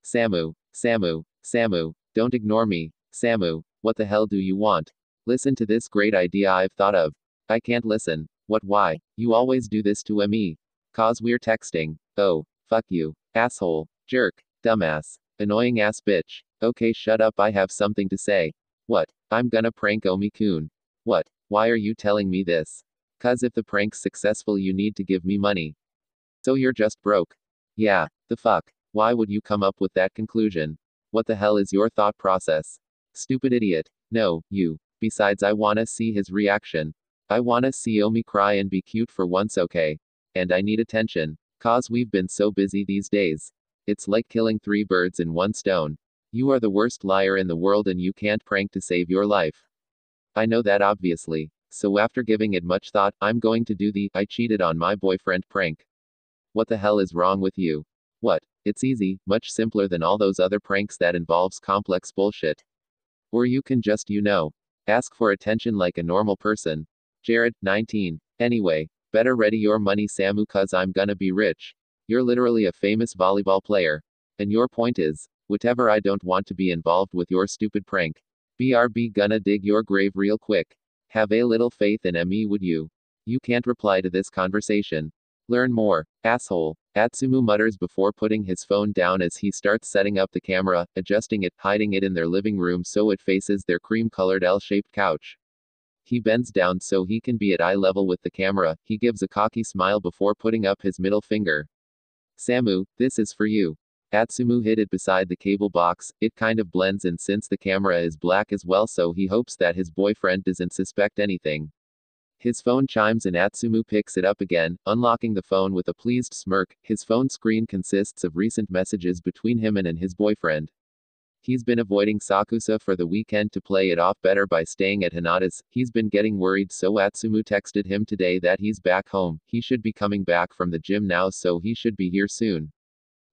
Samu, don't ignore me. Samu, what the hell do you want? Listen to this great idea I've thought of. I can't listen. What, why? You always do this to me. 'Cause we're texting. Oh, fuck you. Asshole. Jerk. Dumbass. Annoying ass bitch. Okay, shut up, I have something to say. What? I'm gonna prank Omi-kun. What? Why are you telling me this? 'Cause if the prank's successful you need to give me money. So you're just broke? Yeah, the fuck? Why would you come up with that conclusion? What the hell is your thought process? Stupid idiot. No, you. Besides, I wanna see his reaction. I wanna see Omi cry and be cute for once, okay? And I need attention. 'Cause we've been so busy these days. It's like killing 3 birds in 1 stone. You are the worst liar in the world and you can't prank to save your life. I know that obviously. So after giving it much thought, I'm going to do the I cheated on my boyfriend prank. What the hell is wrong with you? What? It's easy, much simpler than all those other pranks that involves complex bullshit. Or you can just, ask for attention like a normal person. Jared, 19. Anyway, better ready your money, Samu, 'cause I'm gonna be rich. You're literally a famous volleyball player. And your point is, whatever, I don't want to be involved with your stupid prank. BRB gonna dig your grave real quick. Have a little faith in me, would you? You can't reply to this conversation. Learn more, asshole. Atsumu mutters before putting his phone down as he starts setting up the camera, adjusting it, hiding it in their living room so it faces their cream-colored L-shaped couch. He bends down so he can be at eye level with the camera. He gives a cocky smile before putting up his middle finger. Samu, this is for you. Atsumu hid it beside the cable box. It kind of blends in since the camera is black as well, so he hopes that his boyfriend doesn't suspect anything. His phone chimes and Atsumu picks it up again, unlocking the phone with a pleased smirk. His phone screen consists of recent messages between him and his boyfriend. He's been avoiding Sakusa for the weekend to play it off better by staying at Hinata's. He's been getting worried, so Atsumu texted him today that he's back home. He should be coming back from the gym now, so he should be here soon.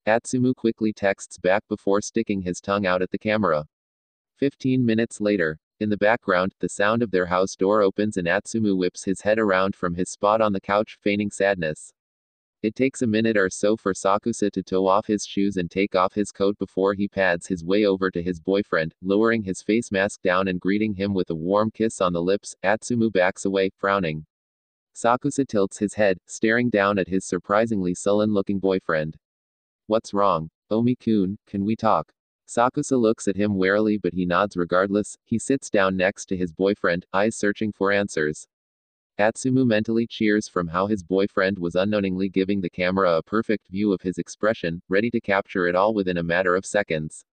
Atsumu quickly texts back before sticking his tongue out at the camera. 15 minutes later. In the background, the sound of their house door opens and Atsumu whips his head around from his spot on the couch, feigning sadness. It takes a minute or so for Sakusa to toe off his shoes and take off his coat before he pads his way over to his boyfriend, lowering his face mask down and greeting him with a warm kiss on the lips. Atsumu backs away, frowning. Sakusa tilts his head, staring down at his surprisingly sullen-looking boyfriend. What's wrong? Omi-kun, can we talk? Sakusa looks at him warily, but he nods regardless. He sits down next to his boyfriend, eyes searching for answers. Atsumu mentally cheers from how his boyfriend was unknowingly giving the camera a perfect view of his expression, ready to capture it all within a matter of seconds.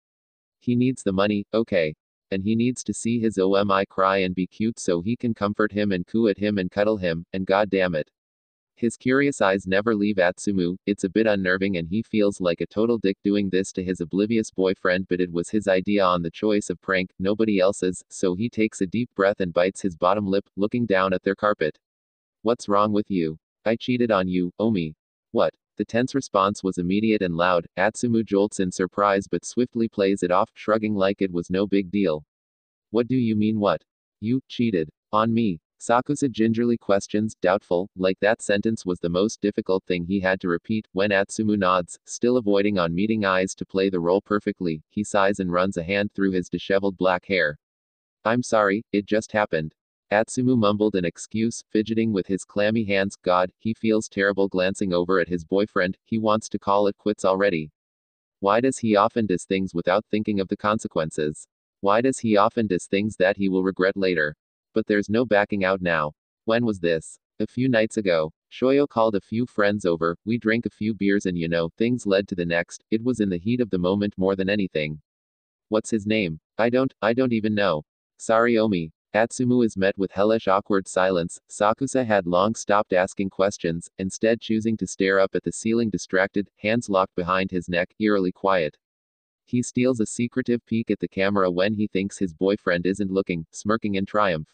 He needs the money, okay. And he needs to see his Omi cry and be cute so he can comfort him and coo at him and cuddle him, and god damn it. His curious eyes never leave Atsumu. It's a bit unnerving and he feels like a total dick doing this to his oblivious boyfriend, but it was his idea on the choice of prank, nobody else's, so he takes a deep breath and bites his bottom lip, looking down at their carpet. What's wrong with you? I cheated on you, Omi. What? The tense response was immediate and loud. Atsumu jolts in surprise but swiftly plays it off, shrugging like it was no big deal. What do you mean what? You cheated on me? Sakusa gingerly questions, doubtful, like that sentence was the most difficult thing he had to repeat. When Atsumu nods, still avoiding on meeting eyes to play the role perfectly, he sighs and runs a hand through his disheveled black hair. I'm sorry, it just happened. Atsumu mumbled an excuse, fidgeting with his clammy hands. God, he feels terrible glancing over at his boyfriend. He wants to call it quits already. Why does he often do things without thinking of the consequences? Why does he often do things that he will regret later? But there's no backing out now. When was this? A few nights ago. Shoyo called a few friends over, we drank a few beers and things led to the next. It was in the heat of the moment more than anything. What's his name? I don't even know. Sorry, Omi. Atsumu is met with hellish awkward silence. Sakusa had long stopped asking questions, instead choosing to stare up at the ceiling distracted, hands locked behind his neck, eerily quiet. He steals a secretive peek at the camera when he thinks his boyfriend isn't looking, smirking in triumph.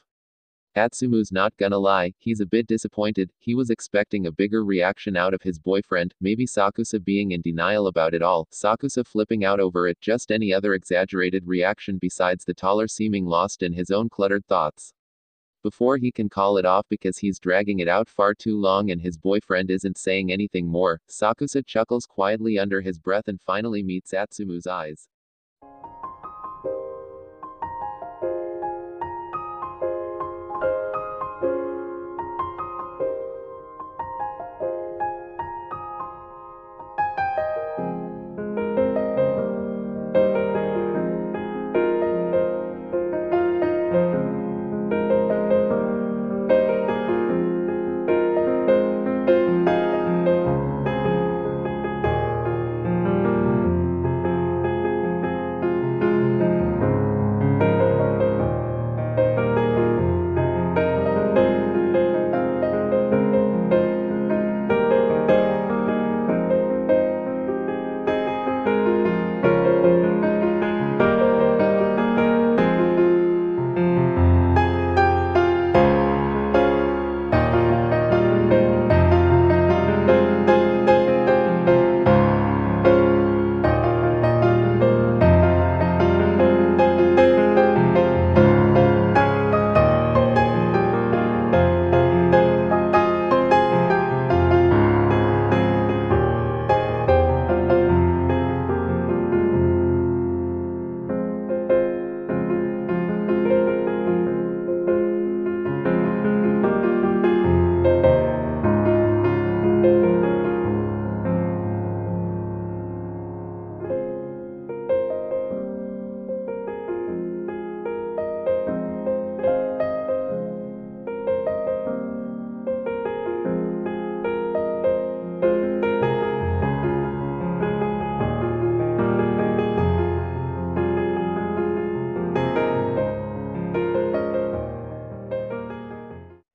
Atsumu's not gonna lie, he's a bit disappointed. He was expecting a bigger reaction out of his boyfriend, maybe Sakusa being in denial about it all, Sakusa flipping out over it, just any other exaggerated reaction besides the taller seeming lost in his own cluttered thoughts. Before he can call it off because he's dragging it out far too long and his boyfriend isn't saying anything more, Sakusa chuckles quietly under his breath and finally meets Atsumu's eyes.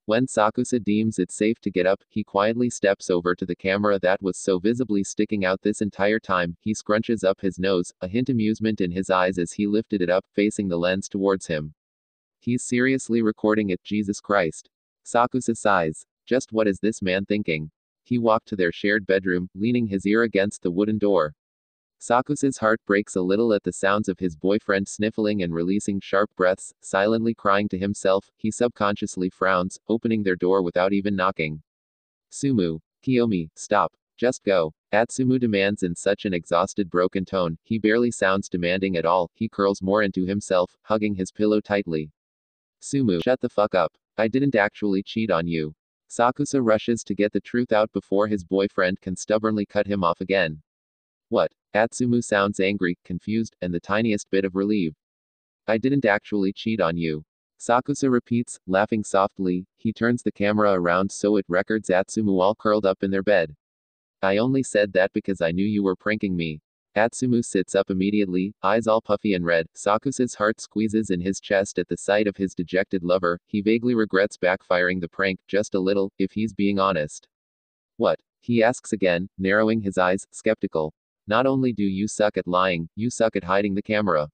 When Sakusa deems it safe to get up, he quietly steps over to the camera that was so visibly sticking out this entire time. He scrunches up his nose, a hint of amusement in his eyes as he lifted it up, facing the lens towards him. He's seriously recording it, Jesus Christ. Sakusa sighs. Just what is this man thinking? He walked to their shared bedroom, leaning his ear against the wooden door. Sakusa's heart breaks a little at the sounds of his boyfriend sniffling and releasing sharp breaths, silently crying to himself. He subconsciously frowns, opening their door without even knocking. Sumu. Kiyomi, stop. Just go. Atsumu demands in such an exhausted, broken tone. He barely sounds demanding at all. He curls more into himself, hugging his pillow tightly. Sumu, shut the fuck up. I didn't actually cheat on you. Sakusa rushes to get the truth out before his boyfriend can stubbornly cut him off again. What? Atsumu sounds angry, confused, and the tiniest bit of relieved. I didn't actually cheat on you. Sakusa repeats, laughing softly. He turns the camera around so it records Atsumu all curled up in their bed. I only said that because I knew you were pranking me. Atsumu sits up immediately, eyes all puffy and red. Sakusa's heart squeezes in his chest at the sight of his dejected lover. He vaguely regrets backfiring the prank, just a little, if he's being honest. What? He asks again, narrowing his eyes, skeptical. Not only do you suck at lying, you suck at hiding the camera.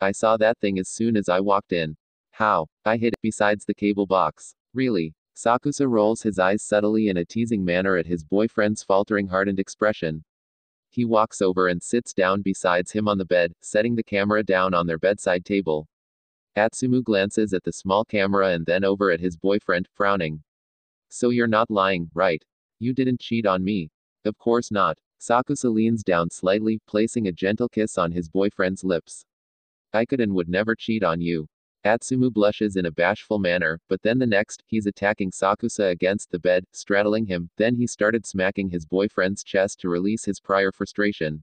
I saw that thing as soon as I walked in. How? I hid it, besides the cable box. Really? Sakusa rolls his eyes subtly in a teasing manner at his boyfriend's faltering hardened expression. He walks over and sits down beside him on the bed, setting the camera down on their bedside table. Atsumu glances at the small camera and then over at his boyfriend, frowning. So you're not lying, right? You didn't cheat on me. Of course not. Sakusa leans down slightly, placing a gentle kiss on his boyfriend's lips. I could and would never cheat on you. Atsumu blushes in a bashful manner, but then the next, he's attacking Sakusa against the bed, straddling him. Then he started smacking his boyfriend's chest to release his prior frustration.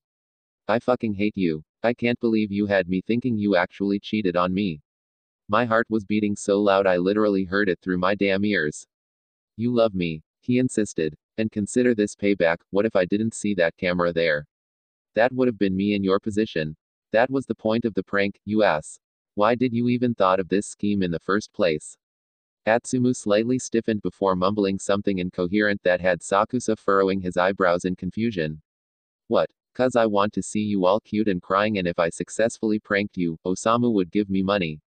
I fucking hate you. I can't believe you had me thinking you actually cheated on me. My heart was beating so loud I literally heard it through my damn ears. You love me, he insisted. And consider this payback. What if I didn't see that camera there? That would have been me in your position. That was the point of the prank, you ass. Why did you even thought of this scheme in the first place? Atsumu slightly stiffened before mumbling something incoherent that had Sakusa furrowing his eyebrows in confusion. What? 'Cause I want to see you all cute and crying, and if I successfully pranked you, Osamu would give me money.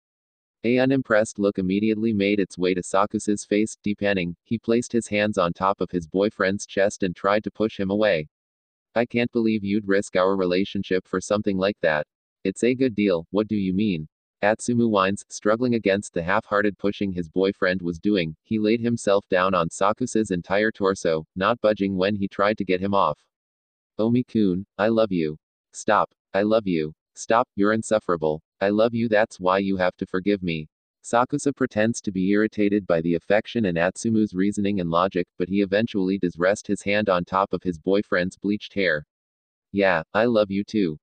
A unimpressed look immediately made its way to Sakusa's face. Depanning, he placed his hands on top of his boyfriend's chest and tried to push him away. I can't believe you'd risk our relationship for something like that. It's a good deal, what do you mean? Atsumu whines, struggling against the half-hearted pushing his boyfriend was doing. He laid himself down on Sakusa's entire torso, not budging when he tried to get him off. Omi-kun, I love you. Stop. I love you. Stop, you're insufferable. I love you, that's why you have to forgive me. Sakusa pretends to be irritated by the affection and Atsumu's reasoning and logic, but he eventually does rest his hand on top of his boyfriend's bleached hair. Yeah, I love you too.